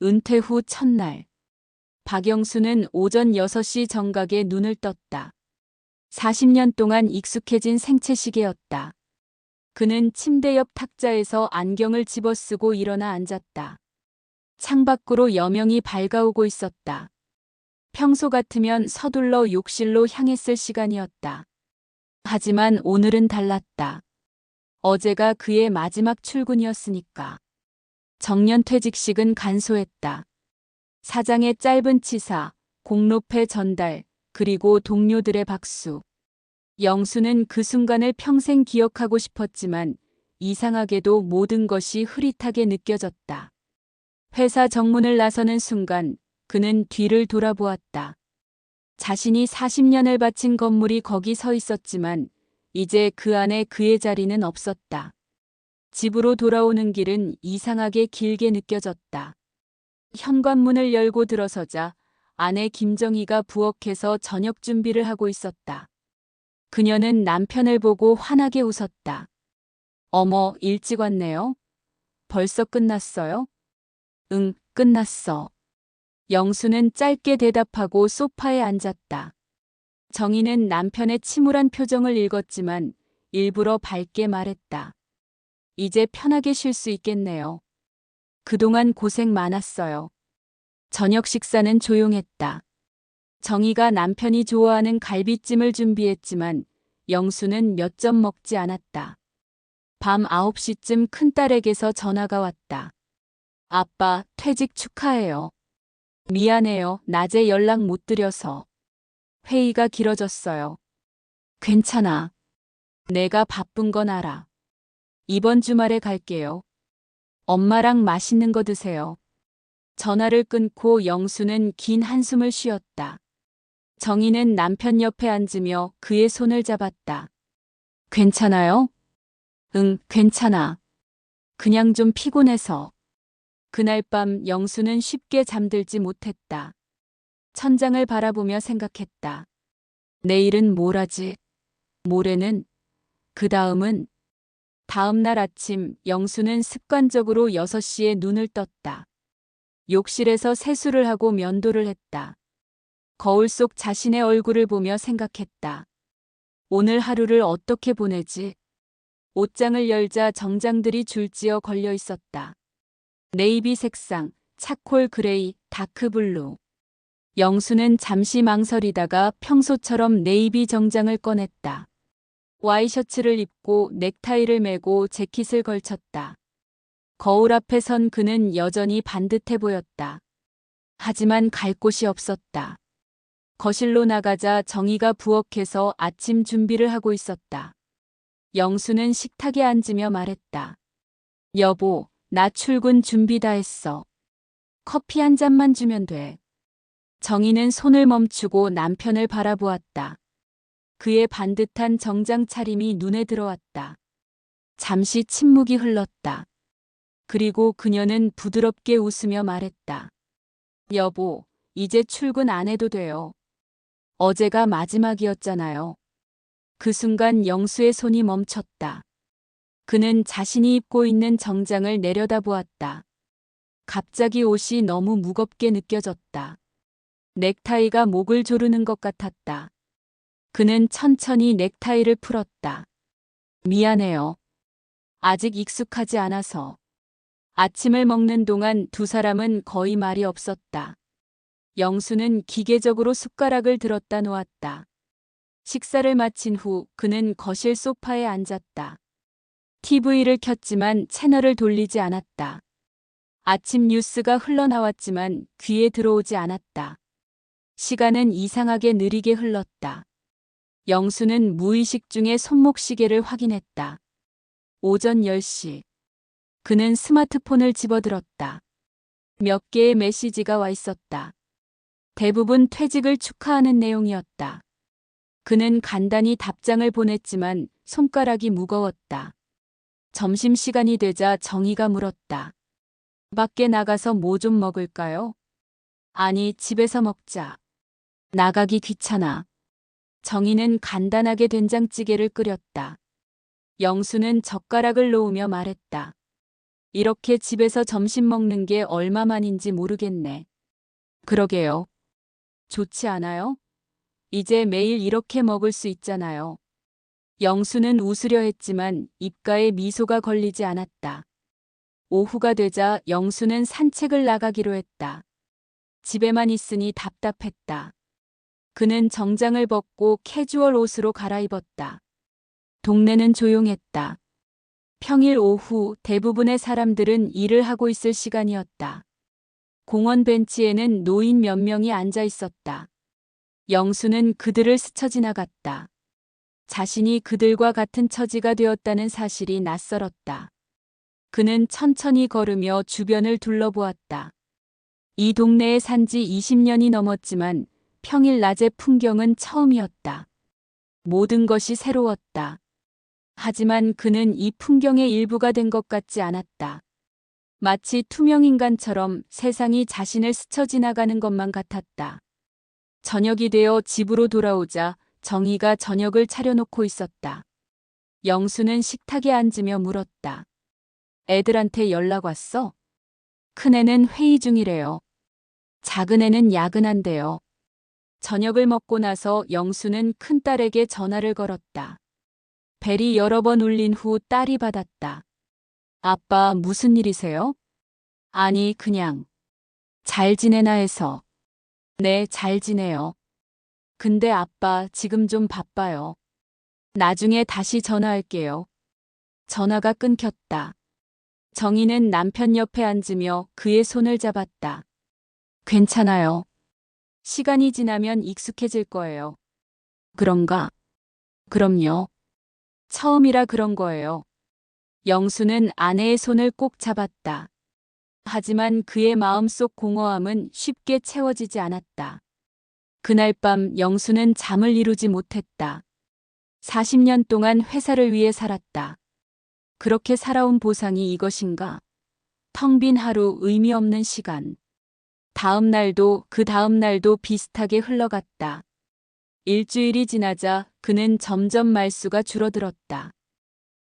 은퇴 후 첫날, 박영수는 오전 6시 정각에 눈을 떴다. 40년 동안 익숙해진 생체시계였다. 그는 침대 옆 탁자에서 안경을 집어쓰고 일어나 앉았다. 창밖으로 여명이 밝아오고 있었다. 평소 같으면 서둘러 욕실로 향했을 시간이었다. 하지만 오늘은 달랐다. 어제가 그의 마지막 출근이었으니까. 정년퇴직식은 간소했다. 사장의 짧은 치사, 공로패 전달, 그리고 동료들의 박수. 영수는 그 순간을 평생 기억하고 싶었지만 이상하게도 모든 것이 흐릿하게 느껴졌다. 회사 정문을 나서는 순간 그는 뒤를 돌아보았다. 자신이 40년을 바친 건물이 거기 서 있었지만 이제 그 안에 그의 자리는 없었다. 집으로 돌아오는 길은 이상하게 길게 느껴졌다. 현관문을 열고 들어서자 아내 김정희가 부엌에서 저녁 준비를 하고 있었다. 그녀는 남편을 보고 환하게 웃었다. 어머, 일찍 왔네요. 벌써 끝났어요? 응, 끝났어. 영수는 짧게 대답하고 소파에 앉았다. 정희는 남편의 침울한 표정을 읽었지만 일부러 밝게 말했다. 이제 편하게 쉴 수 있겠네요. 그동안 고생 많았어요. 저녁 식사는 조용했다. 정희가 남편이 좋아하는 갈비찜을 준비했지만 영수는 몇 점 먹지 않았다. 밤 9시쯤 큰딸에게서 전화가 왔다. 아빠, 퇴직 축하해요. 미안해요. 낮에 연락 못 드려서. 회의가 길어졌어요. 괜찮아. 내가 바쁜 건 알아. 이번 주말에 갈게요. 엄마랑 맛있는 거 드세요. 전화를 끊고 영수는 긴 한숨을 쉬었다. 정희는 남편 옆에 앉으며 그의 손을 잡았다. 괜찮아요? 응, 괜찮아. 그냥 좀 피곤해서. 그날 밤 영수는 쉽게 잠들지 못했다. 천장을 바라보며 생각했다. 내일은 뭘 하지? 모레는? 그 다음은? 다음 날 아침 영수는 습관적으로 6시에 눈을 떴다. 욕실에서 세수를 하고 면도를 했다. 거울 속 자신의 얼굴을 보며 생각했다. 오늘 하루를 어떻게 보내지? 옷장을 열자 정장들이 줄지어 걸려 있었다. 네이비 색상, 차콜 그레이, 다크 블루. 영수는 잠시 망설이다가 평소처럼 네이비 정장을 꺼냈다. 와이셔츠를 입고 넥타이를 매고 재킷을 걸쳤다. 거울 앞에 선 그는 여전히 반듯해 보였다. 하지만 갈 곳이 없었다. 거실로 나가자 정희가 부엌에서 아침 준비를 하고 있었다. 영수는 식탁에 앉으며 말했다. 여보, 나 출근 준비 다 했어. 커피 한 잔만 주면 돼. 정희는 손을 멈추고 남편을 바라보았다. 그의 반듯한 정장 차림이 눈에 들어왔다. 잠시 침묵이 흘렀다. 그리고 그녀는 부드럽게 웃으며 말했다. 여보, 이제 출근 안 해도 돼요. 어제가 마지막이었잖아요. 그 순간 영수의 손이 멈췄다. 그는 자신이 입고 있는 정장을 내려다보았다. 갑자기 옷이 너무 무겁게 느껴졌다. 넥타이가 목을 조르는 것 같았다. 그는 천천히 넥타이를 풀었다. 미안해요. 아직 익숙하지 않아서. 아침을 먹는 동안 두 사람은 거의 말이 없었다. 영수는 기계적으로 숟가락을 들었다 놓았다. 식사를 마친 후 그는 거실 소파에 앉았다. TV를 켰지만 채널을 돌리지 않았다. 아침 뉴스가 흘러나왔지만 귀에 들어오지 않았다. 시간은 이상하게 느리게 흘렀다. 영수는 무의식 중에 손목시계를 확인했다. 오전 10시. 그는 스마트폰을 집어들었다. 몇 개의 메시지가 와 있었다. 대부분 퇴직을 축하하는 내용이었다. 그는 간단히 답장을 보냈지만 손가락이 무거웠다. 점심시간이 되자 정희가 물었다. 밖에 나가서 뭐 좀 먹을까요? 아니, 집에서 먹자. 나가기 귀찮아. 정희는 간단하게 된장찌개를 끓였다. 영수는 젓가락을 놓으며 말했다. 이렇게 집에서 점심 먹는 게 얼마만인지 모르겠네. 그러게요. 좋지 않아요? 이제 매일 이렇게 먹을 수 있잖아요. 영수는 웃으려 했지만 입가에 미소가 걸리지 않았다. 오후가 되자 영수는 산책을 나가기로 했다. 집에만 있으니 답답했다. 그는 정장을 벗고 캐주얼 옷으로 갈아입었다. 동네는 조용했다. 평일 오후 대부분의 사람들은 일을 하고 있을 시간이었다. 공원 벤치에는 노인 몇 명이 앉아 있었다. 영수는 그들을 스쳐 지나갔다. 자신이 그들과 같은 처지가 되었다는 사실이 낯설었다. 그는 천천히 걸으며 주변을 둘러보았다. 이 동네에 산 지 20년이 넘었지만 평일 낮의 풍경은 처음이었다. 모든 것이 새로웠다. 하지만 그는 이 풍경의 일부가 된 것 같지 않았다. 마치 투명인간처럼 세상이 자신을 스쳐 지나가는 것만 같았다. 저녁이 되어 집으로 돌아오자 정희가 저녁을 차려놓고 있었다. 영수는 식탁에 앉으며 물었다. 애들한테 연락 왔어? 큰애는 회의 중이래요. 작은애는 야근한대요. 저녁을 먹고 나서 영수는 큰딸에게 전화를 걸었다. 벨이 여러 번 울린 후 딸이 받았다. 아빠 무슨 일이세요? 아니 그냥 잘 지내나 해서. 네, 잘 지내요. 근데 아빠 지금 좀 바빠요. 나중에 다시 전화할게요. 전화가 끊겼다. 정희는 남편 옆에 앉으며 그의 손을 잡았다. 괜찮아요. 시간이 지나면 익숙해질 거예요. 그런가? 그럼요. 처음이라 그런 거예요. 영수는 아내의 손을 꼭 잡았다. 하지만 그의 마음속 공허함은 쉽게 채워지지 않았다. 그날 밤 영수는 잠을 이루지 못했다. 40년 동안 회사를 위해 살았다. 그렇게 살아온 보상이 이것인가? 텅 빈 하루, 의미 없는 시간. 다음 날도 그 다음 날도 비슷하게 흘러갔다. 일주일이 지나자 그는 점점 말수가 줄어들었다.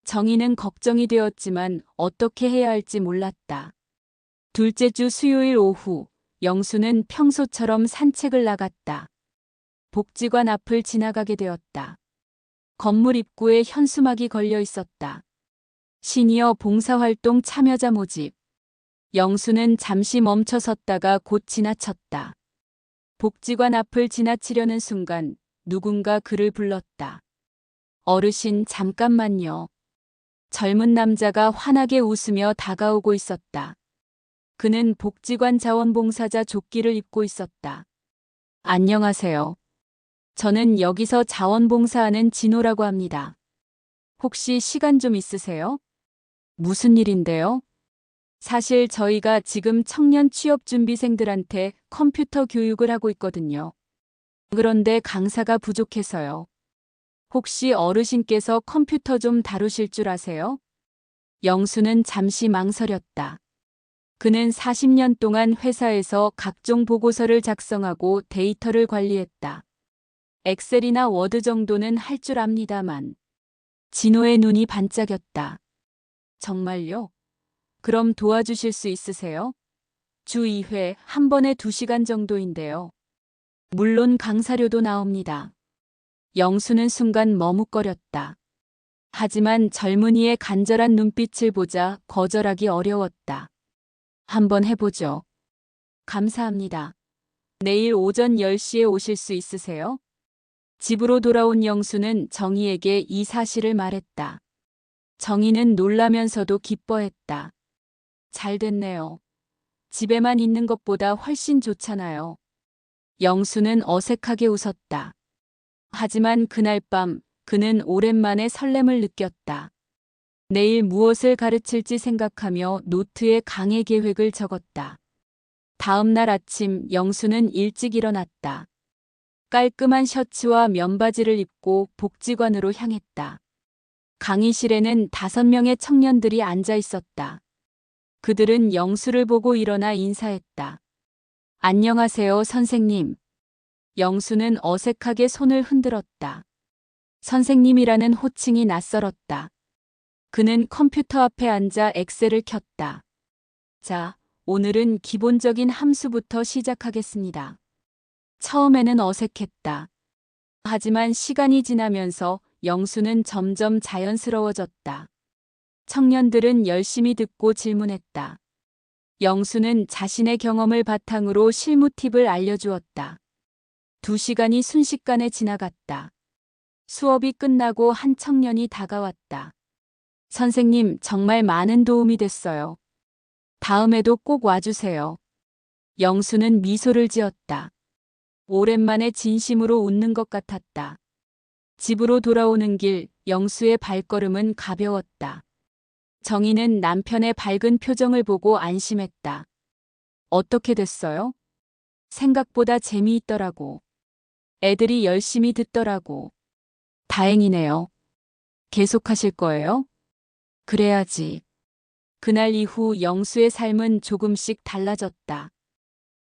정희는 걱정이 되었지만 어떻게 해야 할지 몰랐다. 둘째 주 수요일 오후, 영수는 평소처럼 산책을 나갔다. 복지관 앞을 지나가게 되었다. 건물 입구에 현수막이 걸려 있었다. 시니어 봉사활동 참여자 모집. 영수는 잠시 멈춰 섰다가 곧 지나쳤다. 복지관 앞을 지나치려는 순간 누군가 그를 불렀다. 어르신 잠깐만요. 젊은 남자가 환하게 웃으며 다가오고 있었다. 그는 복지관 자원봉사자 조끼를 입고 있었다. 안녕하세요. 저는 여기서 자원봉사하는 진호라고 합니다. 혹시 시간 좀 있으세요? 무슨 일인데요? 사실 저희가 지금 청년 취업준비생들한테 컴퓨터 교육을 하고 있거든요. 그런데 강사가 부족해서요. 혹시 어르신께서 컴퓨터 좀 다루실 줄 아세요? 영수는 잠시 망설였다. 그는 40년 동안 회사에서 각종 보고서를 작성하고 데이터를 관리했다. 엑셀이나 워드 정도는 할 줄 압니다만. 진호의 눈이 반짝였다. 정말요? 그럼 도와주실 수 있으세요? 주 2회, 한 번에 2시간 정도인데요. 물론 강사료도 나옵니다. 영수는 순간 머뭇거렸다. 하지만 젊은이의 간절한 눈빛을 보자 거절하기 어려웠다. 한번 해보죠. 감사합니다. 내일 오전 10시에 오실 수 있으세요? 집으로 돌아온 영수는 정희에게 이 사실을 말했다. 정희는 놀라면서도 기뻐했다. 잘 됐네요. 집에만 있는 것보다 훨씬 좋잖아요. 영수는 어색하게 웃었다. 하지만 그날 밤 그는 오랜만에 설렘을 느꼈다. 내일 무엇을 가르칠지 생각하며 노트에 강의 계획을 적었다. 다음 날 아침 영수는 일찍 일어났다. 깔끔한 셔츠와 면바지를 입고 복지관으로 향했다. 강의실에는 5명의 청년들이 앉아 있었다. 그들은 영수를 보고 일어나 인사했다. 안녕하세요, 선생님. 영수는 어색하게 손을 흔들었다. 선생님이라는 호칭이 낯설었다. 그는 컴퓨터 앞에 앉아 엑셀을 켰다. 자, 오늘은 기본적인 함수부터 시작하겠습니다. 처음에는 어색했다. 하지만 시간이 지나면서 영수는 점점 자연스러워졌다. 청년들은 열심히 듣고 질문했다. 영수는 자신의 경험을 바탕으로 실무 팁을 알려주었다. 2시간이 순식간에 지나갔다. 수업이 끝나고 한 청년이 다가왔다. 선생님, 정말 많은 도움이 됐어요. 다음에도 꼭 와주세요. 영수는 미소를 지었다. 오랜만에 진심으로 웃는 것 같았다. 집으로 돌아오는 길, 영수의 발걸음은 가벼웠다. 정희는 남편의 밝은 표정을 보고 안심했다. 어떻게 됐어요? 생각보다 재미있더라고. 애들이 열심히 듣더라고. 다행이네요. 계속하실 거예요? 그래야지. 그날 이후 영수의 삶은 조금씩 달라졌다.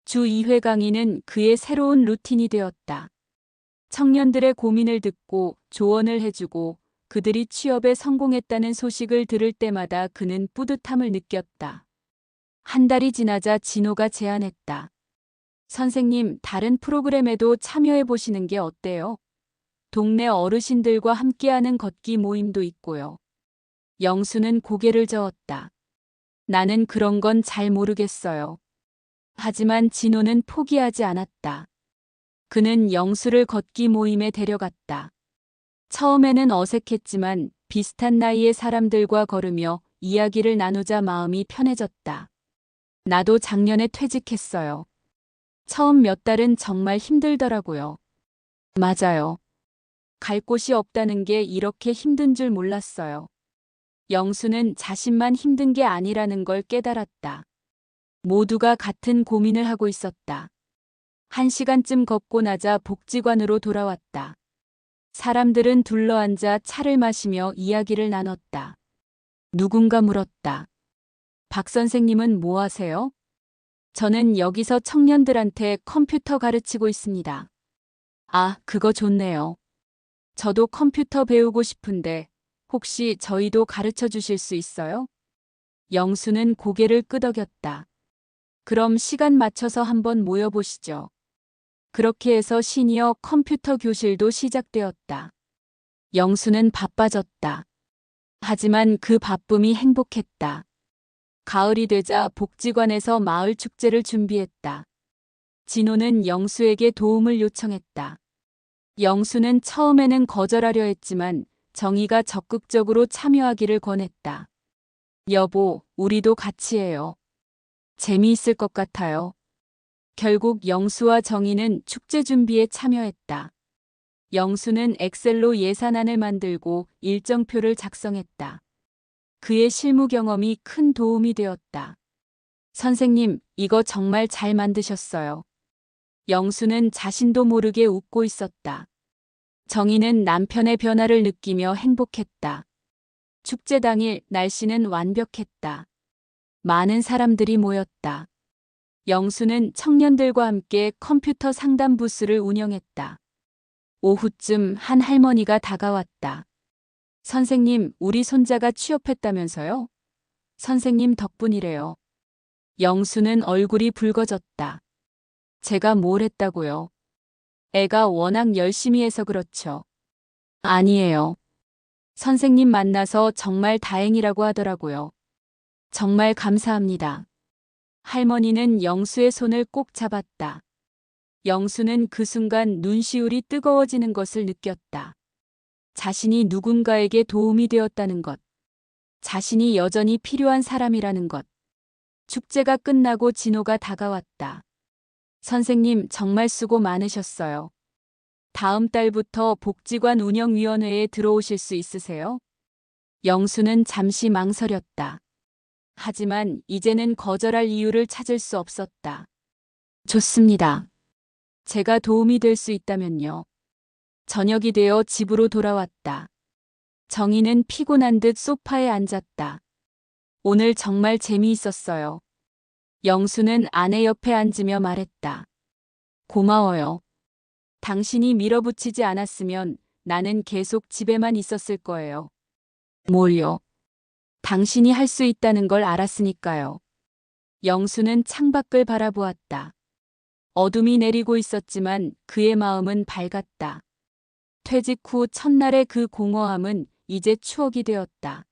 주 2회 강의는 그의 새로운 루틴이 되었다. 청년들의 고민을 듣고 조언을 해주고 그들이 취업에 성공했다는 소식을 들을 때마다 그는 뿌듯함을 느꼈다. 한 달이 지나자 진호가 제안했다. 선생님, 다른 프로그램에도 참여해 보시는 게 어때요? 동네 어르신들과 함께하는 걷기 모임도 있고요. 영수는 고개를 저었다. 나는 그런 건 잘 모르겠어요. 하지만 진호는 포기하지 않았다. 그는 영수를 걷기 모임에 데려갔다. 처음에는 어색했지만 비슷한 나이의 사람들과 걸으며 이야기를 나누자 마음이 편해졌다. 나도 작년에 퇴직했어요. 처음 몇 달은 정말 힘들더라고요. 맞아요. 갈 곳이 없다는 게 이렇게 힘든 줄 몰랐어요. 영수는 자신만 힘든 게 아니라는 걸 깨달았다. 모두가 같은 고민을 하고 있었다. 1시간쯤 걷고 나자 복지관으로 돌아왔다. 사람들은 둘러앉아 차를 마시며 이야기를 나눴다. 누군가 물었다. 박 선생님은 뭐 하세요? 저는 여기서 청년들한테 컴퓨터 가르치고 있습니다. 아, 그거 좋네요. 저도 컴퓨터 배우고 싶은데 혹시 저희도 가르쳐 주실 수 있어요? 영수는 고개를 끄덕였다. 그럼 시간 맞춰서 한번 모여보시죠. 그렇게 해서 시니어 컴퓨터 교실도 시작되었다. 영수는 바빠졌다. 하지만 그 바쁨이 행복했다. 가을이 되자 복지관에서 마을 축제를 준비했다. 진호는 영수에게 도움을 요청했다. 영수는 처음에는 거절하려 했지만 정희가 적극적으로 참여하기를 권했다. 여보, 우리도 같이 해요. 재미있을 것 같아요. 결국 영수와 정희는 축제 준비에 참여했다. 영수는 엑셀로 예산안을 만들고 일정표를 작성했다. 그의 실무 경험이 큰 도움이 되었다. 선생님, 이거 정말 잘 만드셨어요. 영수는 자신도 모르게 웃고 있었다. 정희는 남편의 변화를 느끼며 행복했다. 축제 당일 날씨는 완벽했다. 많은 사람들이 모였다. 영수는 청년들과 함께 컴퓨터 상담 부스를 운영했다. 오후쯤 한 할머니가 다가왔다. 선생님, 우리 손자가 취업했다면서요? 선생님 덕분이래요. 영수는 얼굴이 붉어졌다. 제가 뭘 했다고요? 애가 워낙 열심히 해서 그렇죠. 아니에요. 선생님 만나서 정말 다행이라고 하더라고요. 정말 감사합니다. 할머니는 영수의 손을 꼭 잡았다. 영수는 그 순간 눈시울이 뜨거워지는 것을 느꼈다. 자신이 누군가에게 도움이 되었다는 것. 자신이 여전히 필요한 사람이라는 것. 축제가 끝나고 진호가 다가왔다. 선생님 정말 수고 많으셨어요. 다음 달부터 복지관 운영위원회에 들어오실 수 있으세요? 영수는 잠시 망설였다. 하지만 이제는 거절할 이유를 찾을 수 없었다. 좋습니다. 제가 도움이 될 수 있다면요. 저녁이 되어 집으로 돌아왔다. 정희는 피곤한 듯 소파에 앉았다. 오늘 정말 재미있었어요. 영수는 아내 옆에 앉으며 말했다. 고마워요. 당신이 밀어붙이지 않았으면 나는 계속 집에만 있었을 거예요. 뭘요? 당신이 할 수 있다는 걸 알았으니까요. 영수는 창밖을 바라보았다. 어둠이 내리고 있었지만 그의 마음은 밝았다. 퇴직 후 첫날의 그 공허함은 이제 추억이 되었다.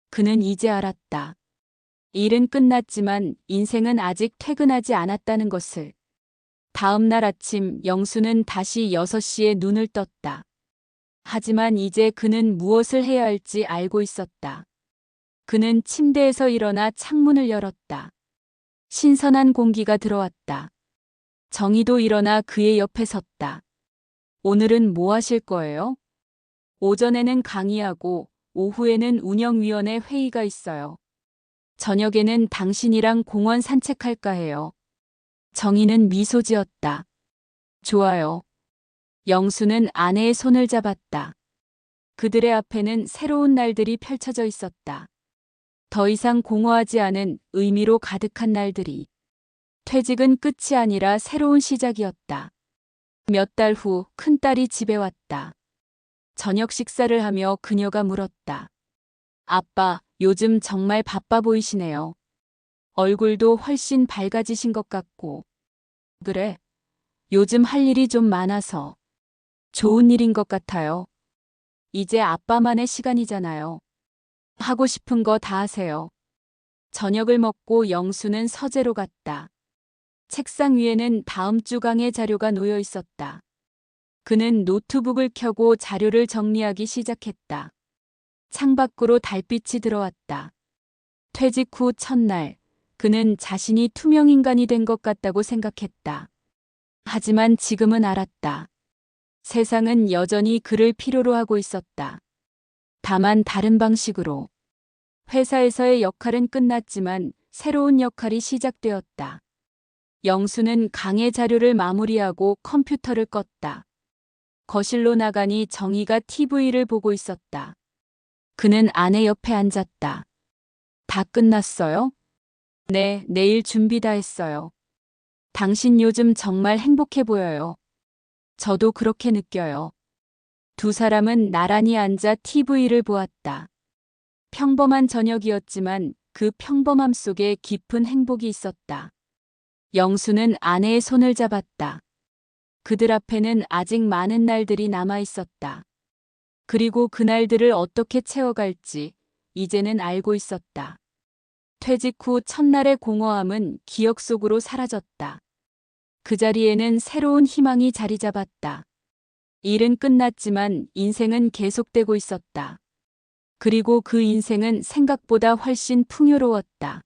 그는 이제 알았다. 일은 끝났지만 인생은 아직 퇴근하지 않았다는 것을. 다음 날 아침 영수는 다시 6시에 눈을 떴다. 하지만 이제 그는 무엇을 해야 할지 알고 있었다. 그는 침대에서 일어나 창문을 열었다. 신선한 공기가 들어왔다. 정희도 일어나 그의 옆에 섰다. 오늘은 뭐 하실 거예요? 오전에는 강의하고 오후에는 운영위원회 회의가 있어요. 저녁에는 당신이랑 공원 산책할까 해요. 정희는 미소 지었다. 좋아요. 영수는 아내의 손을 잡았다. 그들의 앞에는 새로운 날들이 펼쳐져 있었다. 더 이상 공허하지 않은 의미로 가득한 날들이. 퇴직은 끝이 아니라 새로운 시작이었다. 몇 달 후 큰딸이 집에 왔다. 저녁 식사를 하며 그녀가 물었다. 아빠, 요즘 정말 바빠 보이시네요. 얼굴도 훨씬 밝아지신 것 같고. 그래. 요즘 할 일이 좀 많아서. 좋은 일인 것 같아요. 이제 아빠만의 시간이잖아요. 하고 싶은 거 다 하세요. 저녁을 먹고 영수는 서재로 갔다. 책상 위에는 다음 주 강의 자료가 놓여 있었다. 그는 노트북을 켜고 자료를 정리하기 시작했다. 창밖으로 달빛이 들어왔다. 퇴직 후 첫날, 그는 자신이 투명인간이 된 것 같다고 생각했다. 하지만 지금은 알았다. 세상은 여전히 그를 필요로 하고 있었다. 다만 다른 방식으로. 회사에서의 역할은 끝났지만 새로운 역할이 시작되었다. 영수는 강의 자료를 마무리하고 컴퓨터를 껐다. 거실로 나가니 정희가 TV를 보고 있었다. 그는 아내 옆에 앉았다. 다 끝났어요? 네, 내일 준비 다 했어요. 당신 요즘 정말 행복해 보여요. 저도 그렇게 느껴요. 두 사람은 나란히 앉아 TV를 보았다. 평범한 저녁이었지만 그 평범함 속에 깊은 행복이 있었다. 영수는 아내의 손을 잡았다. 그들 앞에는 아직 많은 날들이 남아 있었다. 그리고 그 날들을 어떻게 채워갈지 이제는 알고 있었다. 퇴직 후 첫날의 공허함은 기억 속으로 사라졌다. 그 자리에는 새로운 희망이 자리 잡았다. 일은 끝났지만 인생은 계속되고 있었다. 그리고 그 인생은 생각보다 훨씬 풍요로웠다.